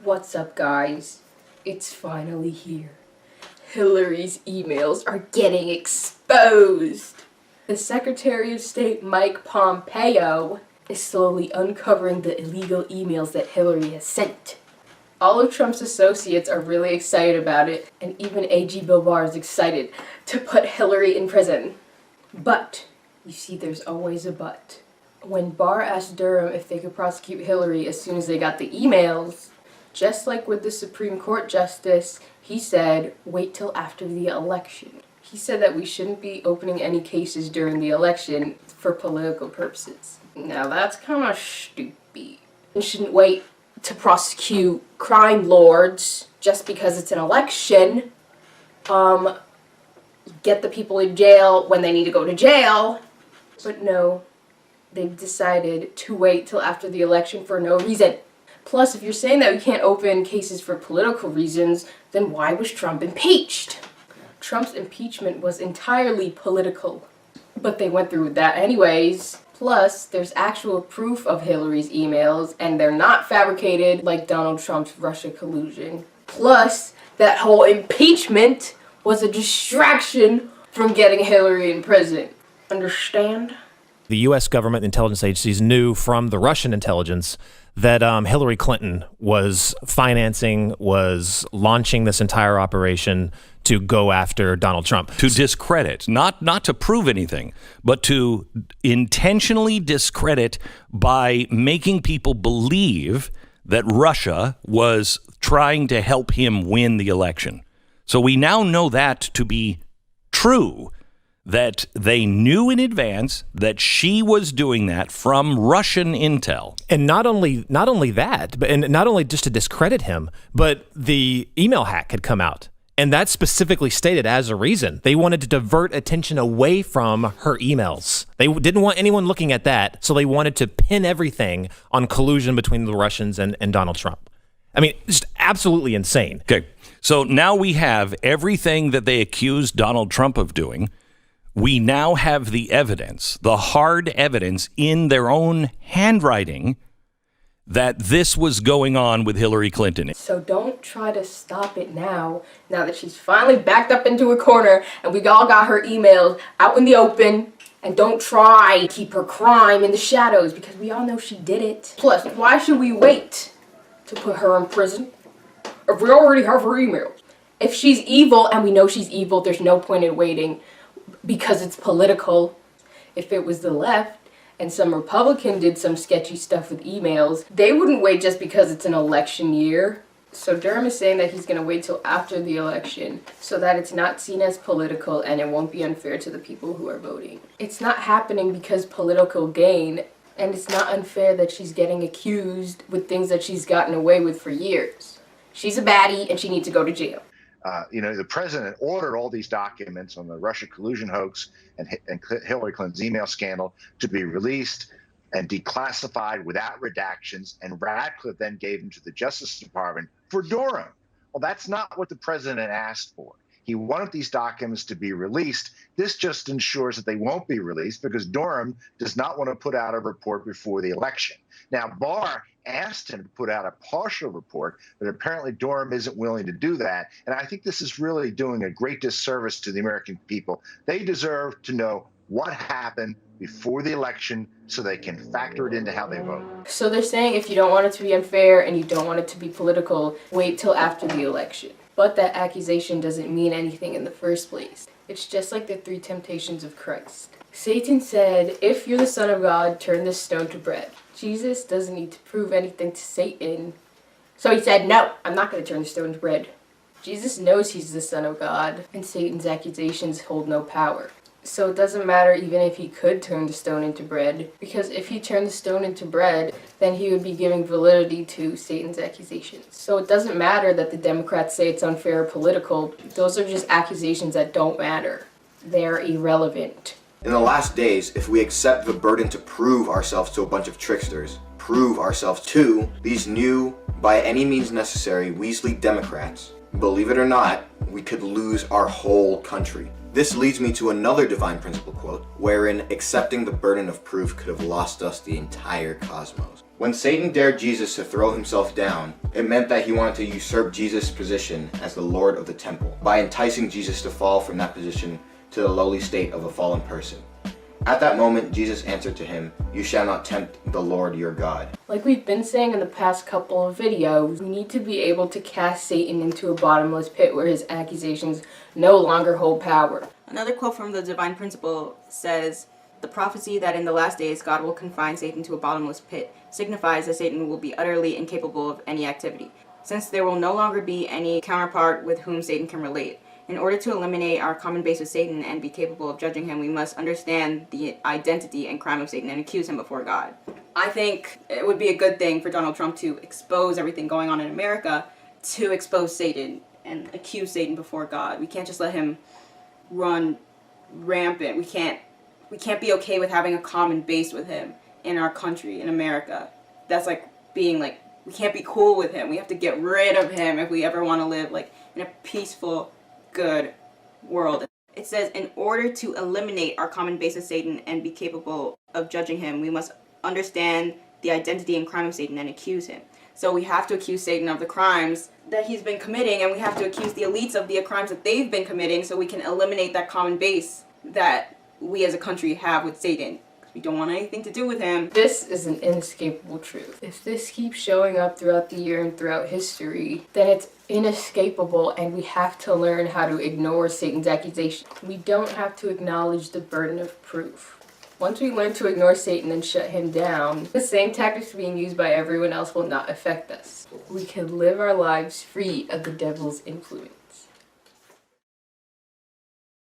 What's up, guys? It's finally here. Hillary's emails are getting exposed. The Secretary of State, Mike Pompeo, is slowly uncovering the illegal emails that Hillary has sent. All of Trump's associates are really excited about it, and even A.G. Bill Barr is excited to put Hillary in prison. But, you see, there's always a but. When Barr asked Durham if they could prosecute Hillary as soon as they got the emails, just like with the Supreme Court justice, he said, wait till after the election. He said that we shouldn't be opening any cases during the election for political purposes. Now that's kind of stupid. We shouldn't wait to prosecute crime lords just because it's an election. Get the people in jail when they need to go to jail. But no, they've decided to wait till after the election for no reason. Plus, if you're saying that we can't open cases for political reasons, then why was Trump impeached? Trump's impeachment was entirely political. But they went through with that anyways. Plus, there's actual proof of Hillary's emails, and they're not fabricated like Donald Trump's Russia collusion. Plus, that whole impeachment was a distraction from getting Hillary in prison. Understand? The U.S. government intelligence agencies knew from the Russian intelligence that Hillary Clinton was launching this entire operation to go after Donald Trump. To discredit, not to prove anything, but to intentionally discredit by making people believe that Russia was trying to help him win the election. So we now know that to be true, that they knew in advance that she was doing that from Russian intel. And not only that, but and not only just to discredit him, but the email hack had come out. And that specifically stated as a reason. They wanted to divert attention away from her emails. They didn't want anyone looking at that, so they wanted to pin everything on collusion between the Russians and Donald Trump. I mean, just absolutely insane. Okay, so now we have everything that they accused Donald Trump of doing. We now have the evidence, the hard evidence in their own handwriting that this was going on with Hillary Clinton. So don't try to stop it now that she's finally backed up into a corner and we all got her emails out in the open. And don't try to keep her crime in the shadows because we all know she did it. Plus, why should we wait to put her in prison if we already have her emails? If she's evil and we know she's evil, there's no point in waiting because it's political. If it was the left and some Republican did some sketchy stuff with emails, they wouldn't wait just because it's an election year. So Durham is saying that he's going to wait till after the election so that it's not seen as political and it won't be unfair to the people who are voting. It's not happening because political gain, and it's not unfair that she's getting accused with things that she's gotten away with for years. She's a baddie and she needs to go to jail. The president ordered all these documents on the Russia collusion hoax and Hillary Clinton's email scandal to be released and declassified without redactions, and Radcliffe then gave them to the Justice Department for Durham. Well, that's not what the president asked for. He wanted these documents to be released. This just ensures that they won't be released because Durham does not want to put out a report before the election. Now, Barr asked him to put out a partial report, but apparently Durham isn't willing to do that. And I think this is really doing a great disservice to the American people. They deserve to know what happened before the election so they can factor it into how they vote. So they're saying if you don't want it to be unfair and you don't want it to be political, wait till after the election. But that accusation doesn't mean anything in the first place. It's just like the 3 temptations of Christ. Satan said, if you're the Son of God, turn this stone to bread. Jesus doesn't need to prove anything to Satan. So he said, no, I'm not going to turn the stone to bread. Jesus knows he's the Son of God, and Satan's accusations hold no power. So it doesn't matter even if he could turn the stone into bread, because if he turned the stone into bread, then he would be giving validity to Satan's accusations. So it doesn't matter that the Democrats say it's unfair or political. Those are just accusations that don't matter. They're irrelevant. In the last days, if we accept the burden to prove ourselves to a bunch of tricksters, prove ourselves to these new, by any means necessary, Weasley Democrats, believe it or not, we could lose our whole country. This leads me to another divine principle quote, wherein accepting the burden of proof could have lost us the entire cosmos. When Satan dared Jesus to throw himself down, it meant that he wanted to usurp Jesus' position as the Lord of the temple by enticing Jesus to fall from that position to the lowly state of a fallen person. At that moment, Jesus answered to him, "You shall not tempt the Lord your God." Like we've been saying in the past couple of videos, we need to be able to cast Satan into a bottomless pit where his accusations no longer hold power. Another quote from the Divine Principle says, "The prophecy that in the last days God will confine Satan to a bottomless pit signifies that Satan will be utterly incapable of any activity, since there will no longer be any counterpart with whom Satan can relate. In order to eliminate our common base with Satan and be capable of judging him, we must understand the identity and crime of Satan and accuse him before God." I think it would be a good thing for Donald Trump to expose everything going on in America, to expose Satan and accuse Satan before God. We can't just let him run rampant. We can't be okay with having a common base with him in our country, in America. That's like being like, we can't be cool with him. We have to get rid of him if we ever want to live like in a peaceful, good world. It says, in order to eliminate our common base of Satan and be capable of judging him, we must understand the identity and crime of Satan and accuse him. So we have to accuse Satan of the crimes that he's been committing, and we have to accuse the elites of the crimes that they've been committing, so we can eliminate that common base that we as a country have with Satan. We don't want anything to do with him. This is an inescapable truth. If this keeps showing up throughout the year and throughout history, then it's inescapable, and we have to learn how to ignore Satan's accusation. We don't have to acknowledge the burden of proof. Once we learn to ignore Satan and shut him down, the same tactics being used by everyone else will not affect us. We can live our lives free of the devil's influence.